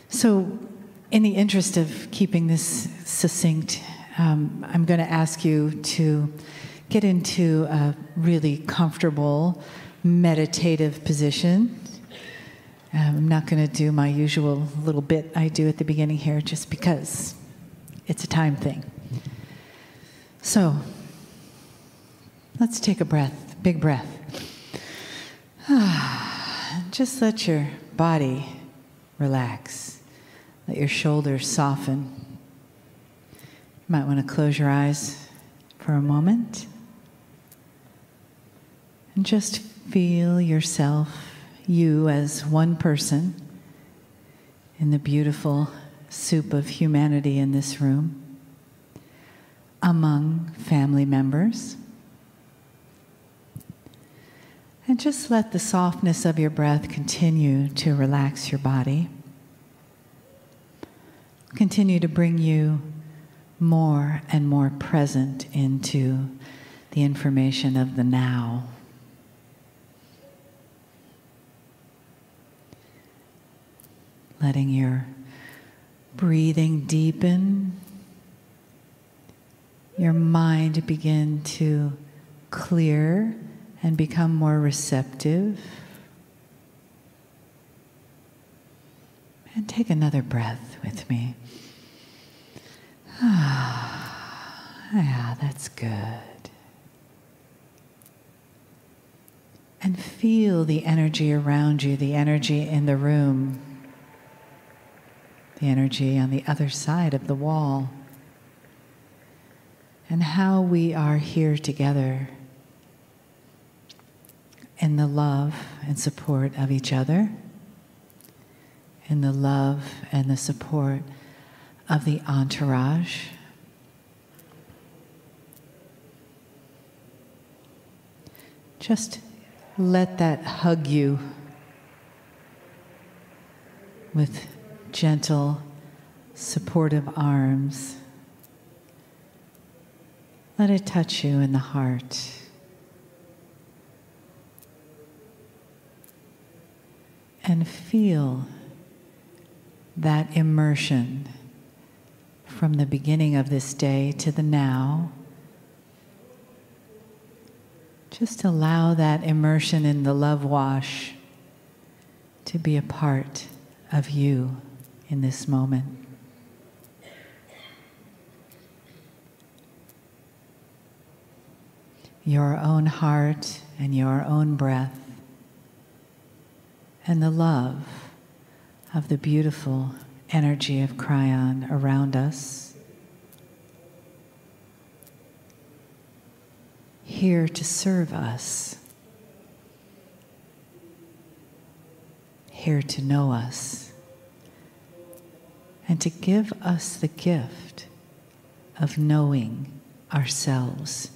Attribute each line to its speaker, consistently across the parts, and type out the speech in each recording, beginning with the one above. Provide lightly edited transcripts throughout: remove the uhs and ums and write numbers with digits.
Speaker 1: So, in the interest of keeping this succinct, I'm going to ask you to get into a really comfortable, meditative position. I'm not going to do my usual little bit I do at the beginning here, just because it's a time thing. So, let's take a breath, big breath. Just let your body relax. Let your shoulders soften. You might want to close your eyes for a moment. And just feel yourself, you as one person, in the beautiful soup of humanity in this room, among family members. And just let the softness of your breath continue to relax your body. Continue to bring you more and more present into the information of the now. Letting your breathing deepen, your mind begin to clear and become more receptive. And take another breath with me. Yeah, that's good. And feel the energy around you, the energy in the room, the energy on the other side of the wall, and how we are here together in the love and support of each other, in the love and the support of the entourage. Just let that hug you with gentle, supportive arms. Let it touch you in the heart. And feel that immersion from the beginning of this day to the now. Just allow that immersion in the love wash to be a part of you in this moment. Your own heart and your own breath and the love of the beautiful energy of Kryon around us, here to serve us, here to know us, and to give us the gift of knowing ourselves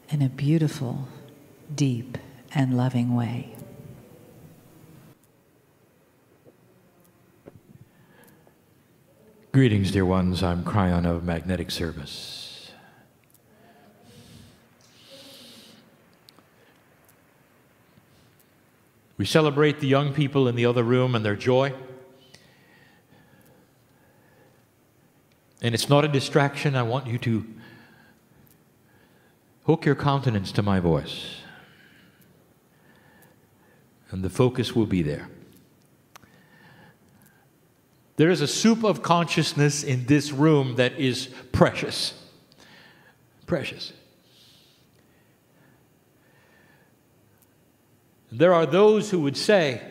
Speaker 1: in a beautiful, deep, and loving way.
Speaker 2: Greetings, dear ones. I'm Kryon of Magnetic Service. We celebrate the young people in the other room and their joy. And it's not a distraction. I want you to hook your countenance to my voice. And the focus will be there. There is a soup of consciousness in this room that is precious. Precious. There are those who would say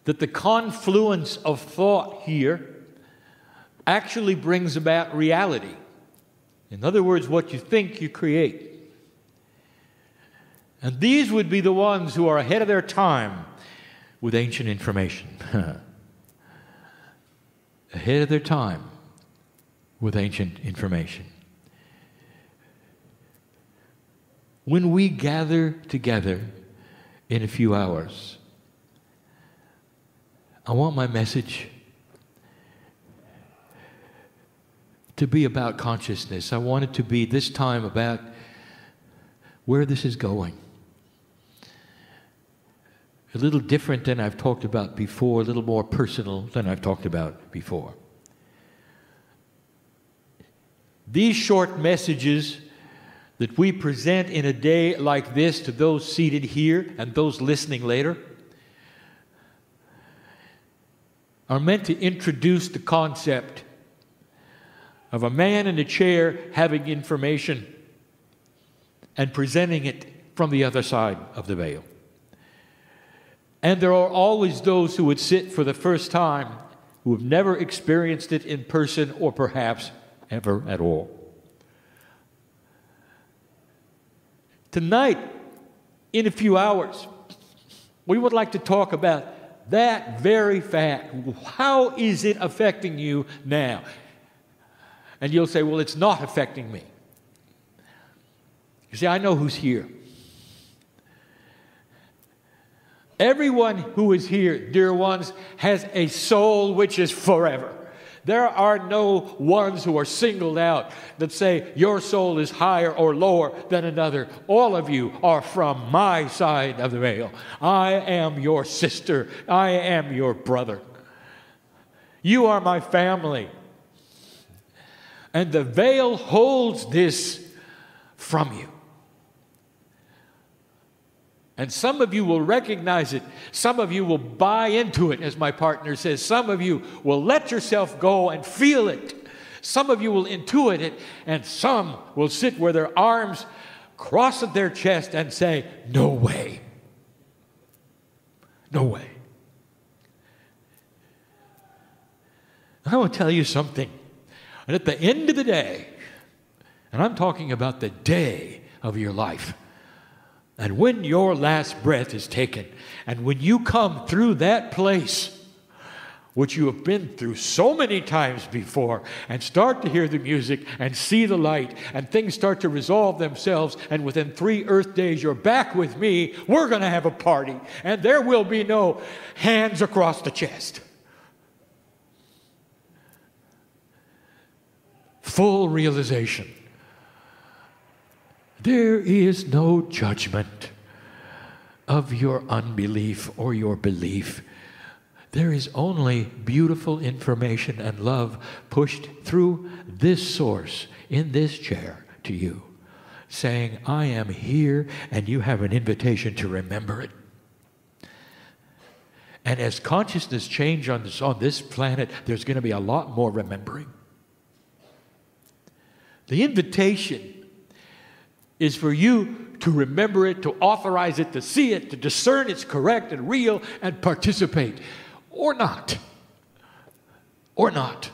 Speaker 2: that the confluence of thought here actually brings about reality. In other words, what you think, you create. And these would be the ones who are ahead of their time with ancient information. Ahead of their time with ancient information. When we gather together in a few hours, I want my message to be about consciousness. I want it to be this time about where this is going. a little different than I've talked about before, a little more personal than I've talked about before. These short messages that we present in a day like this to those seated here and those listening later are meant to introduce the concept of a man in a chair having information and presenting it from the other side of the veil. And there are always those who would sit for the first time who have never experienced it in person or perhaps ever at all. Tonight, in a few hours, we would like to talk about that very fact. How is it affecting you now? And you'll say, well, it's not affecting me. You see, I know who's here. Everyone who is here, dear ones, has a soul which is forever. There are no ones who are singled out that say your soul is higher or lower than another. All of you are from my side of the veil. I am your sister. I am your brother. You are my family. And the veil holds this from you. And some of you will recognize it. Some of you will buy into it, as my partner says. Some of you will let yourself go and feel it. Some of you will intuit it. And some will sit with their arms crossed at their chest and say, no way. No way. I want to tell you something. And at the end of the day, and I'm talking about the day of your life, and when your last breath is taken, and when you come through that place, which you have been through so many times before, and start to hear the music and see the light, and things start to resolve themselves, and within 3 Earth days you're back with me, we're going to have a party, and there will be no hands across the chest. Full realization. There is no judgment of your unbelief or your belief. There is only beautiful information and love pushed through this source in this chair to you, saying, I am here, and you have an invitation to remember it. And as consciousness change on this planet, there's going to be a lot more remembering. The invitation is for you to remember it, to authorize it, to see it, to discern it's correct and real, and participate. Or not. Or not.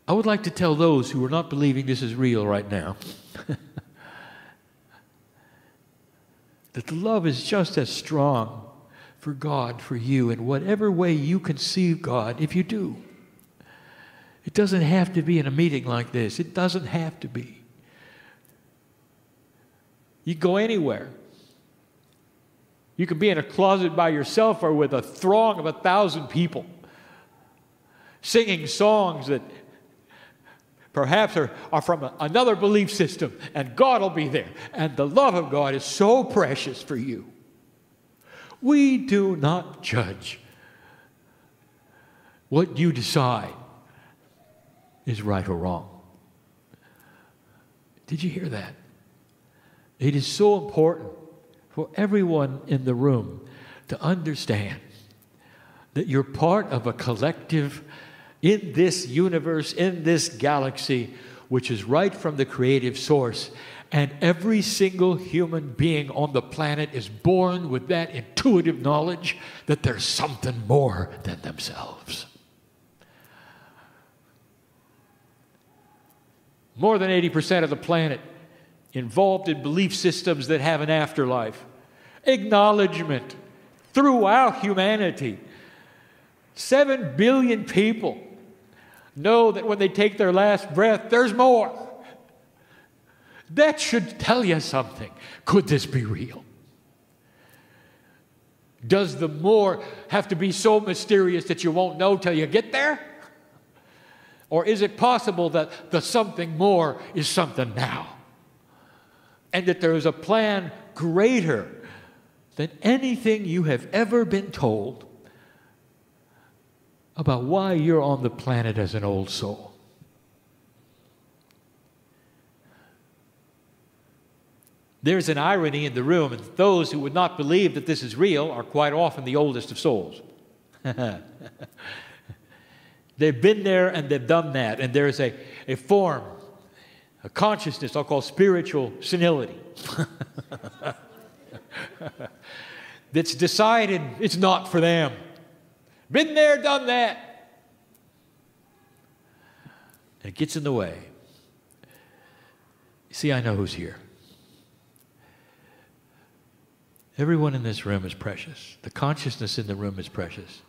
Speaker 2: I would like to tell those who are not believing this is real right now that the love is just as strong for God, for you, in whatever way you conceive God, if you do. It doesn't have to be in a meeting like this. It doesn't have to be. You can go anywhere. You can be in a closet by yourself or with a throng of 1,000 people singing songs that perhaps are from another belief system, and God will be there. And the love of God is so precious for you. We do not judge. What you decide is right or wrong. Did you hear that? It is so important for everyone in the room to understand that you're part of a collective in this universe, in this galaxy, which is right from the creative source. And every single human being on the planet is born with that intuitive knowledge that there's something more than themselves. More than 80% of the planet involved in belief systems that have an afterlife. Acknowledgement throughout humanity. 7 billion people know that when they take their last breath, there's more. That should tell you something. Could this be real? Does the more have to be so mysterious that you won't know till you get there? Or is it possible that the something more is something now? And that there is a plan greater than anything you have ever been told about why you're on the planet as an old soul. There's an irony in the room, and those who would not believe that this is real are quite often the oldest of souls. They've been there and they've done that, and there's a form, a consciousness I'll call spiritual senility that's decided it's not for them. Been there, done that. And it gets in the way. See, I know who's here. Everyone in this room is precious. The consciousness in the room is precious.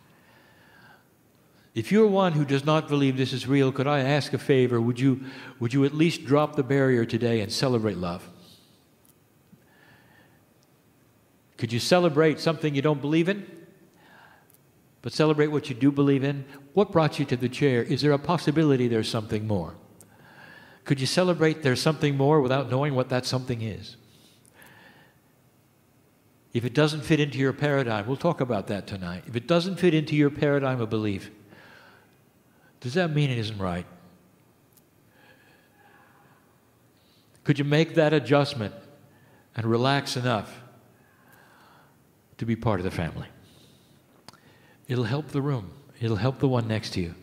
Speaker 2: If you're one who does not believe this is real, could I ask a favor? Would you at least drop the barrier today and celebrate love? Could you celebrate something you don't believe in, but celebrate what you do believe in? What brought you to the chair? Is there a possibility there's something more? Could you celebrate there's something more without knowing what that something is? If it doesn't fit into your paradigm, we'll talk about that tonight. If it doesn't fit into your paradigm of belief, does that mean it isn't right? Could you make that adjustment and relax enough to be part of the family? It'll help the room. It'll help the one next to you.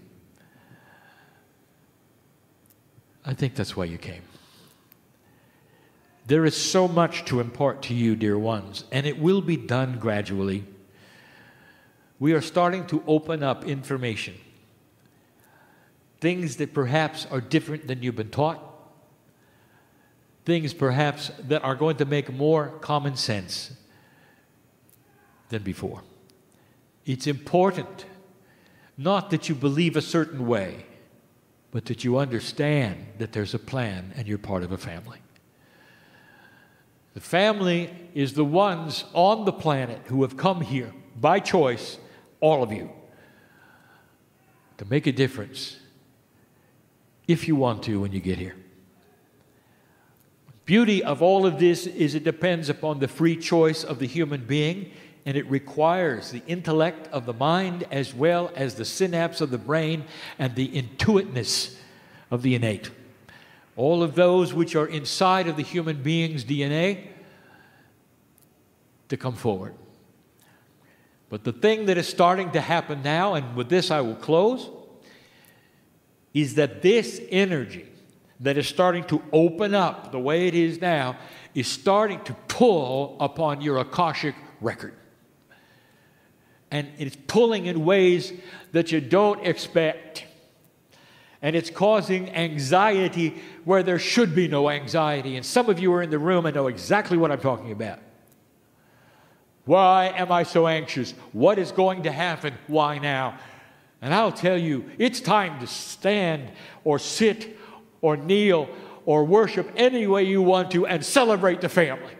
Speaker 2: I think that's why you came. There is so much to impart to you, dear ones, and it will be done gradually. We are starting to open up information. Things that perhaps are different than you've been taught. Things perhaps that are going to make more common sense than before. It's important not that you believe a certain way, but that you understand that there's a plan and you're part of a family. The family is the ones on the planet who have come here by choice, all of you, to make a difference if you want to when you get here. Beauty of all of this is it depends upon the free choice of the human being, and it requires the intellect of the mind as well as the synapse of the brain and the intuitiveness of the innate. All of those which are inside of the human being's DNA to come forward. But the thing that is starting to happen now, and with this I will close, is that this energy that is starting to open up the way it is now is starting to pull upon your Akashic record. And it's pulling in ways that you don't expect. And it's causing anxiety where there should be no anxiety. And some of you are in the room and know exactly what I'm talking about. Why am I so anxious? What is going to happen? Why now? And I'll tell you, it's time to stand or sit or kneel or worship any way you want to and celebrate the family.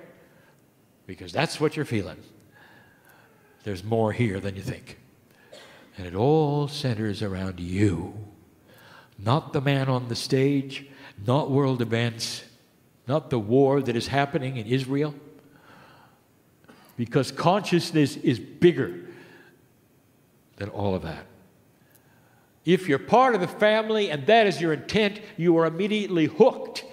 Speaker 2: Because that's what you're feeling. There's more here than you think. And it all centers around you. Not the man on the stage, not world events, not the war that is happening in Israel. Because consciousness is bigger than all of that. If you're part of the family and that is your intent, you are immediately hooked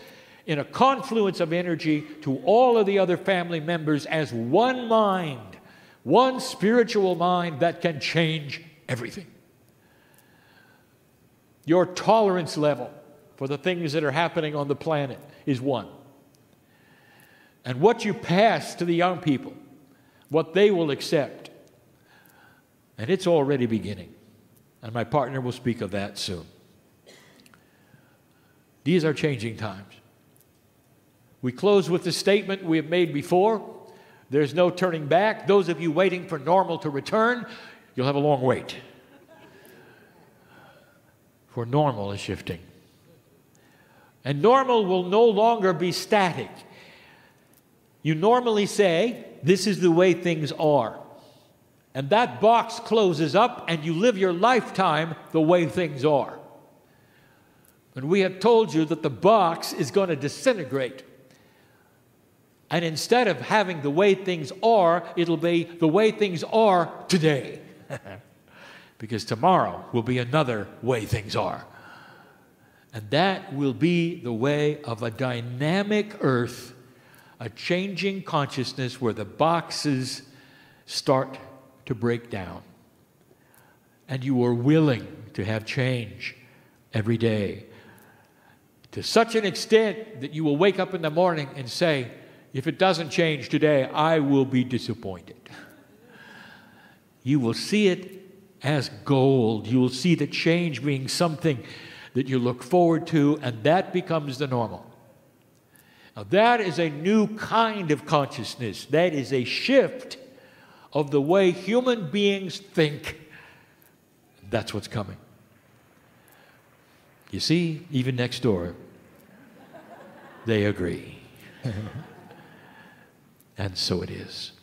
Speaker 2: in a confluence of energy to all of the other family members as one mind, one spiritual mind that can change everything. Your tolerance level for the things that are happening on the planet is one. And what you pass to the young people, what they will accept, and it's already beginning. And my partner will speak of that soon. These are changing times. We close with the statement we have made before. There's no turning back. Those of you waiting for normal to return, you'll have a long wait. For normal is shifting. And normal will no longer be static. You normally say, this is the way things are. And that box closes up and you live your lifetime the way things are. And we have told you that the box is going to disintegrate. And instead of having the way things are, it'll be the way things are today. Because tomorrow will be another way things are. And that will be the way of a dynamic earth, a changing consciousness where the boxes start to break down. And you are willing to have change every day. To such an extent that you will wake up in the morning and say, if it doesn't change today, I will be disappointed. You will see it as gold. You will see the change being something that you look forward to, and that becomes the normal. Now, that is a new kind of consciousness. That is a shift of the way human beings think. That's what's coming. You see, even next door, they agree. And so it is.